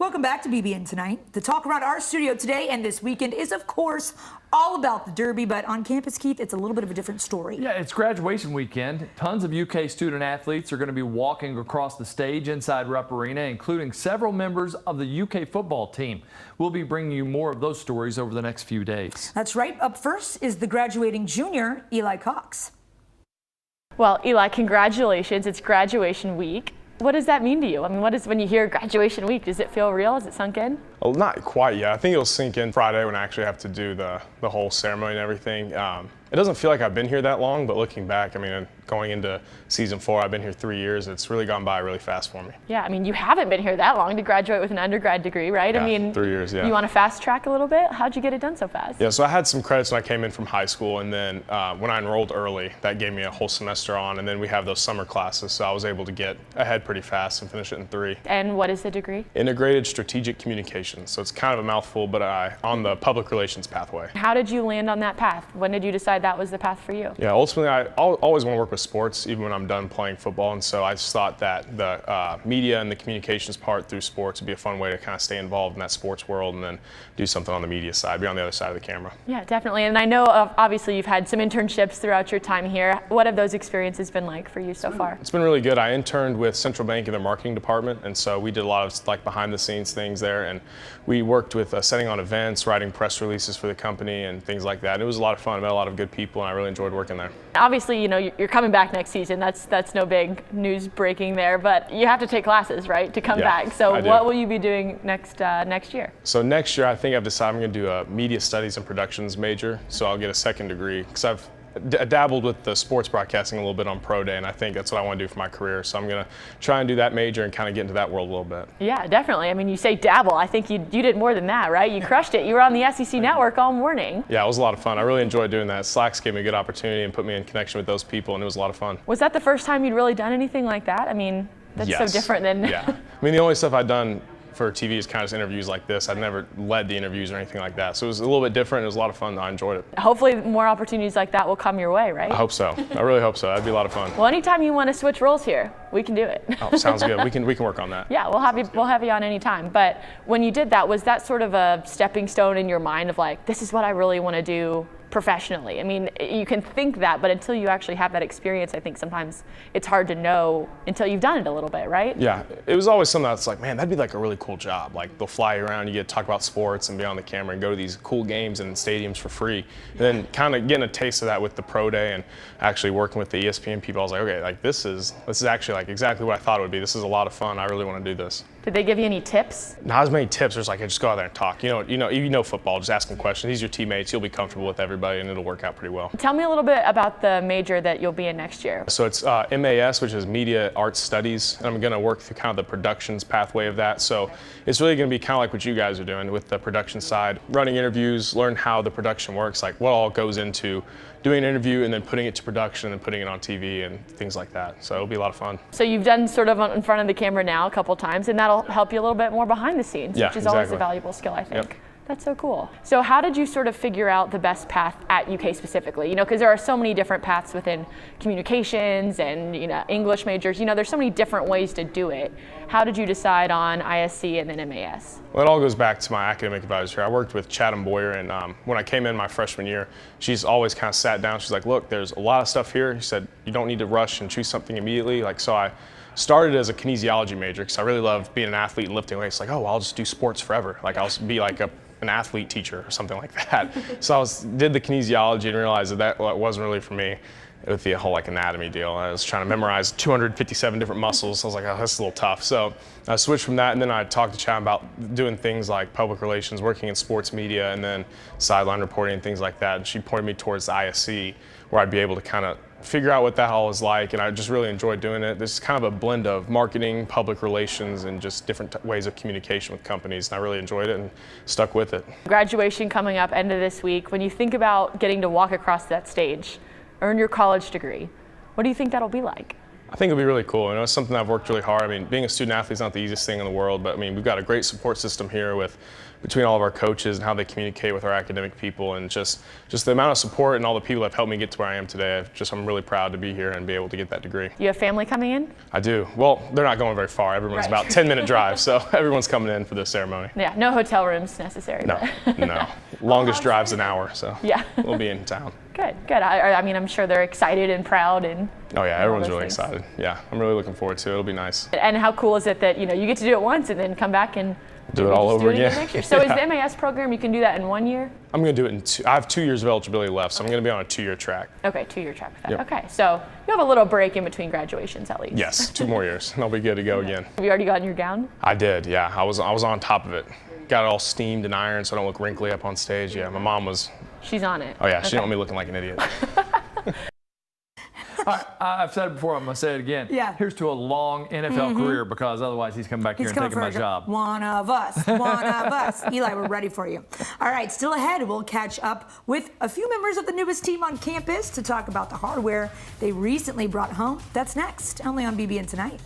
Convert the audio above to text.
Welcome back to BBN Tonight. The talk around our studio today and this weekend is, of course, all about the Derby, but on campus, Keith, it's a little bit of a different story. Yeah, it's graduation weekend. Tons of UK student athletes are going to be walking across the stage inside Rupp Arena, including several members of the UK football team. We'll be bringing you more of those stories over the next few days. That's right. Up first is the graduating junior, Eli Cox. Well, Eli, congratulations. It's graduation week. What does that mean to you? I mean, when you hear graduation week, does it feel real? Has it sunk in? Well, not quite yet. I think it'll sink in Friday when I actually have to do the whole ceremony and everything. It doesn't feel like I've been here that long, but looking back, I mean, going into season 4, I've been here 3 years. It's really gone by really fast for me. Yeah, I mean, you haven't been here that long to graduate with an undergrad degree, right? Yeah, I mean, 3 years, yeah. You want to fast track a little bit? How'd you get it done so fast? Yeah, so I had some credits when I came in from high school, and then when I enrolled early, that gave me a whole semester on, and then we have those summer classes, so I was able to get ahead pretty fast and finish it in 3. And what is the degree? Integrated Strategic Communications. So it's kind of a mouthful, but on the public relations pathway. How did you land on that path? When did you decide that was the path for you? Yeah, ultimately, I always want to work with sports, even when I'm done playing football, and so I just thought that the media and the communications part through sports would be a fun way to kind of stay involved in that sports world and then do something on the media side, be on the other side of the camera. Yeah, definitely. And I know, obviously, you've had some internships throughout your time here. What have those experiences been like for you so far? It's been really good. I interned with Central Bank in their marketing department, and so we did a lot of like behind the scenes things there, and we worked with setting on events, writing press releases for the company and things like that. And it was a lot of fun. I met a lot of good people, and I really enjoyed working there. Obviously, you know, you're coming back next season. That's no big news breaking there, but you have to take classes, right, to come back. So what will you be doing next year? So next year, I think I've decided I'm going to do a media studies and productions major. So I'll get a second degree because I've dabbled with the sports broadcasting a little bit on Pro Day, and I think that's what I want to do for my career. So I'm going to try and do that major and kind of get into that world a little bit. Yeah, definitely. I mean, you say dabble. I think you did more than that, right? You crushed it. You were on the SEC network all morning. Yeah, it was a lot of fun. I really enjoyed doing that. Slacks gave me a good opportunity and put me in connection with those people, and it was a lot of fun. Was that the first time you'd really done anything like that? I mean, that's so different than... Yeah. I mean, the only stuff I'd done for TV is kind of interviews like this. I'd never led the interviews or anything like that. So it was a little bit different. It was a lot of fun. I enjoyed it. Hopefully more opportunities like that will come your way, right? I hope so. I really hope so. That'd be a lot of fun. Well, anytime you want to switch roles here, we can do it. Oh, sounds good. We can work on that. Yeah, we'll have you on any time. But when you did that, was that sort of a stepping stone in your mind of like, this is what I really want to do professionally? I mean, you can think that, but until you actually have that experience, I think sometimes it's hard to know until you've done it a little bit, right? Yeah, it was always something that's like, man, that'd be like a really cool job. Like they'll fly you around, you get to talk about sports and be on the camera and go to these cool games and stadiums for free. And then kind of getting a taste of that with the Pro Day and actually working with the ESPN people, I was like, okay, like this is actually like exactly what I thought it would be. This is a lot of fun. I really want to do this. Did they give you any tips? Not as many tips. There's like, just go out there and talk. You know football. Just ask them questions. These are your teammates. You'll be comfortable with everybody, and it'll work out pretty well. Tell me a little bit about the major that you'll be in next year. So it's MAS, which is Media Arts Studies, and I'm going to work through kind of the productions pathway of that. So it's really going to be kind of like what you guys are doing with the production side, running interviews, learn how the production works, like what all goes into doing an interview and then putting it to production and putting it on TV and things like that. So it'll be a lot of fun. So you've done sort of in front of the camera now a couple times, and that'll help you a little bit more behind the scenes, which is always a valuable skill, I think. Yep. That's so cool. So how did you sort of figure out the best path at UK specifically? You know, because there are so many different paths within communications and, you know, English majors. You know, there's so many different ways to do it. How did you decide on ISC and then MAS? Well, it all goes back to my academic advisor. I worked with Chatham Boyer, and when I came in my freshman year, she's always kind of sat down. She's like, look, there's a lot of stuff here. She said, you don't need to rush and choose something immediately. Like, so I started as a kinesiology major because I really loved being an athlete and lifting weights. Like, oh, well, I'll just do sports forever. Like, I'll be like an athlete teacher or something like that. So did the kinesiology and realized that wasn't really for me with the whole like anatomy deal. I was trying to memorize 257 different muscles. So I was like, oh, that's a little tough. So I switched from that, and then I talked to Chad about doing things like public relations, working in sports media, and then sideline reporting and things like that. And she pointed me towards the ISC, where I'd be able to kind of figure out what that all was like, and I just really enjoyed doing it. This is kind of a blend of marketing, public relations, and just different ways of communication with companies, and I really enjoyed it and stuck with it. Graduation coming up end of this week. When you think about getting to walk across that stage, earn your college degree, what do you think that'll be like? I think it'll be really cool. You know, it's something I've worked really hard. I mean, being a student athlete is not the easiest thing in the world, but I mean, we've got a great support system here between all of our coaches and how they communicate with our academic people, and just the amount of support and all the people that have helped me get to where I am today. I'm really proud to be here and be able to get that degree. You have family coming in? I do. Well, they're not going very far. Everyone's Right. about 10-minute drive, so everyone's coming in for this ceremony. Yeah, no hotel rooms necessary. No, but- no. Longest drive's an hour, so Yeah. we'll be in town. Good, good. I mean, I'm sure they're excited and proud and. Oh yeah, all everyone's those really things. excited. Yeah, I'm really looking forward to it. It'll be nice. And how cool is it that you get to do it once and then come back and Do it all just over do it again. next year? So is the MAS program, you can do that in 1 year? I'm going to do it in I have 2 years of eligibility left, so I'm going to be on a 2-year track. Okay, 2-year track for that. Yep. Okay, so you have a little break in between graduations at least. Yes, 2 more years, and I'll be good to go again. Have you already gotten your gown? I did, yeah. I was on top of it. Got it all steamed and ironed so I don't look wrinkly up on stage. Yeah, my mom was. She's on it. Oh yeah, she Okay. didn't want me looking like an idiot. All right, I've said it before, I'm going to say it again. Yeah. Here's to a long NFL career, because otherwise he's coming back here He's and coming taking for my a job. One of us. One of us. Eli, we're ready for you. All right, still ahead, we'll catch up with a few members of the newest team on campus to talk about the hardware they recently brought home. That's next, only on BBN Tonight.